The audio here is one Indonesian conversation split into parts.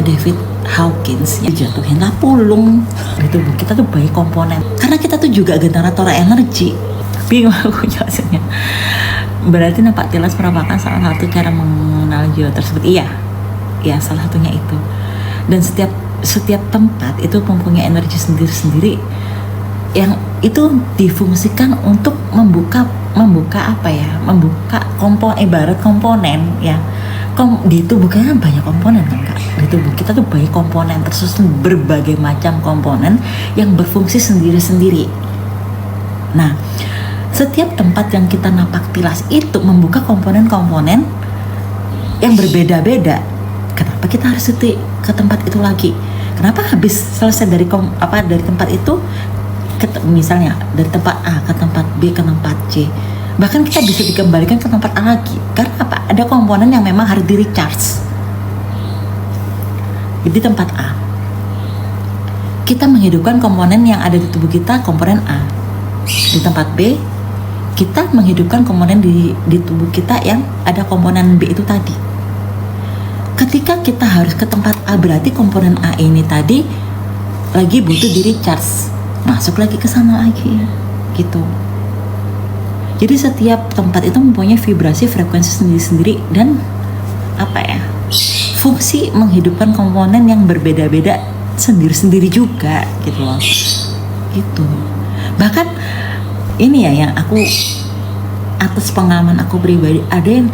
David Hawkins ya, jatuhinlah pulung di tubuh kita tuh banyak komponen, karena kita tuh juga generator energi. Bingung aku jelasinnya. Berarti nampak tilas merupakan salah satu cara mengenal jiwa tersebut. Iya, salah satunya itu. Dan setiap tempat itu mempunyai energi sendiri-sendiri yang itu difungsikan untuk membuka apa ya, membuka ibarat komponen ya. Di tubuh kita banyak komponen kan Kak. Di tubuh kita tuh banyak komponen, tersusun berbagai macam komponen yang berfungsi sendiri-sendiri. Nah, setiap tempat yang kita napak tilas itu membuka komponen-komponen yang berbeda-beda. Kenapa kita harus ke tempat itu lagi? Kenapa habis selesai dari tempat itu, misalnya dari tempat A ke tempat B ke tempat C, bahkan kita bisa dikembalikan ke tempat A lagi? Karena apa? Ada komponen yang memang harus di recharge. Di tempat A kita menghidupkan komponen yang ada di tubuh kita, komponen A. Di tempat B kita menghidupkan komponen di tubuh kita yang ada komponen B itu tadi. Ketika kita harus ke tempat A, berarti komponen A ini tadi lagi butuh di recharge, masuk lagi ke sana lagi gitu. Jadi setiap tempat itu mempunyai vibrasi, frekuensi sendiri-sendiri, dan fungsi menghidupkan komponen yang berbeda-beda sendiri-sendiri juga gitu loh. Gitu. Bahkan ini ya yang aku, atas pengalaman aku pribadi, ada yang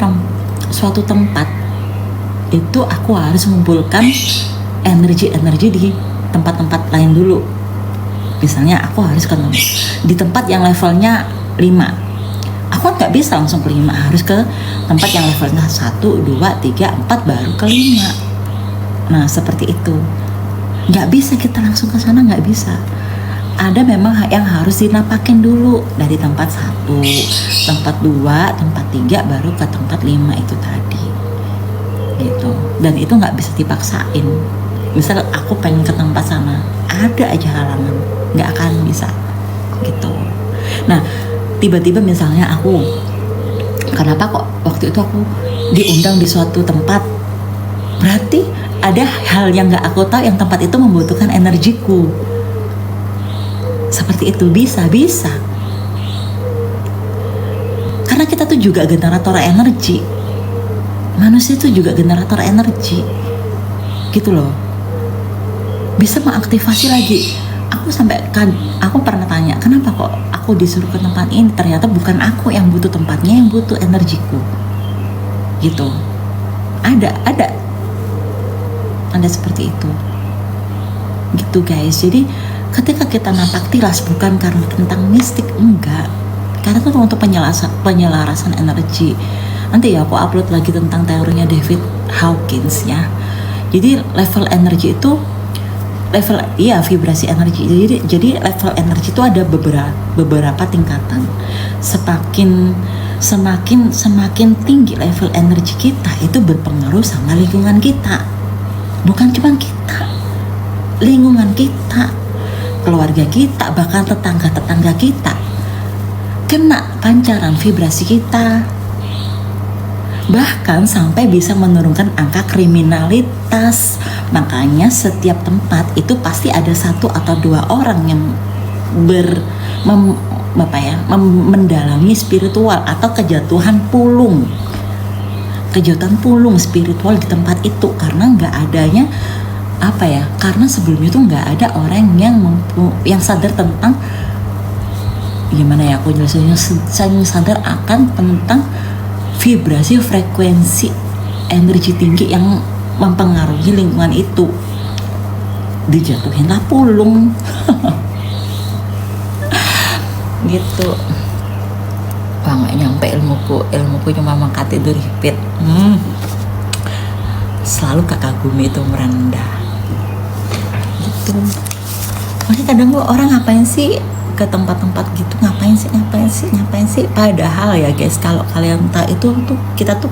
suatu tempat itu aku harus mengumpulkan energi di tempat-tempat lain dulu. Misalnya aku harus di tempat yang levelnya 5, aku nggak bisa langsung ke 5, harus ke tempat yang levelnya 1, 2, 3, 4 baru ke 5. Nah seperti itu, nggak bisa kita langsung ke sana, nggak bisa. Ada memang yang harus dinapakin dulu dari tempat 1, tempat 2, tempat 3, baru ke tempat 5 itu tadi gitu. Dan itu nggak bisa dipaksain. Misal aku pengen ke tempat sana, ada aja halangan, nggak akan bisa gitu. Nah tiba-tiba misalnya aku, kenapa kok waktu itu aku diundang di suatu tempat, berarti ada hal yang nggak aku tahu, yang tempat itu membutuhkan energiku. Seperti itu, bisa karena kita tuh juga generator energi. Manusia itu juga generator energi gitu loh, bisa mengaktifasi lagi. Aku pernah tanya, kenapa kok aku disuruh ke tempat ini, ternyata bukan aku yang butuh tempatnya, yang butuh energiku gitu. Ada seperti itu gitu guys. Jadi ketika kita napak tilas, bukan karena tentang mistik, enggak, karena itu untuk penyelarasan energi. Nanti ya aku upload lagi tentang teorinya David Hawkins ya. Jadi level energi itu vibrasi energi. Jadi level energi itu ada beberapa tingkatan. Semakin tinggi level energi kita, itu berpengaruh sama lingkungan kita. Bukan cuma kita, lingkungan kita, keluarga kita, bahkan tetangga kita kena pancaran vibrasi kita, bahkan sampai bisa menurunkan angka kriminalitas. Makanya setiap tempat itu pasti ada 1 atau 2 orang yang mendalami spiritual atau kejatuhan pulung spiritual di tempat itu, karena nggak adanya karena sebelumnya itu nggak ada orang yang sadar tentang, gimana ya aku jelasinnya, sadar akan tentang vibrasi, frekuensi energi tinggi yang mempengaruhi lingkungan itu. Dijatuhinlah pulung gitu. Wah, nggak nyampe ilmuku cuma mengangkat tidur hipit. Selalu kakak Gumi itu merendah gitu. Makanya kadang orang ngapain sih ke tempat-tempat gitu, ngapain sih, padahal ya guys, kalau kalian tahu itu tuh kita tuh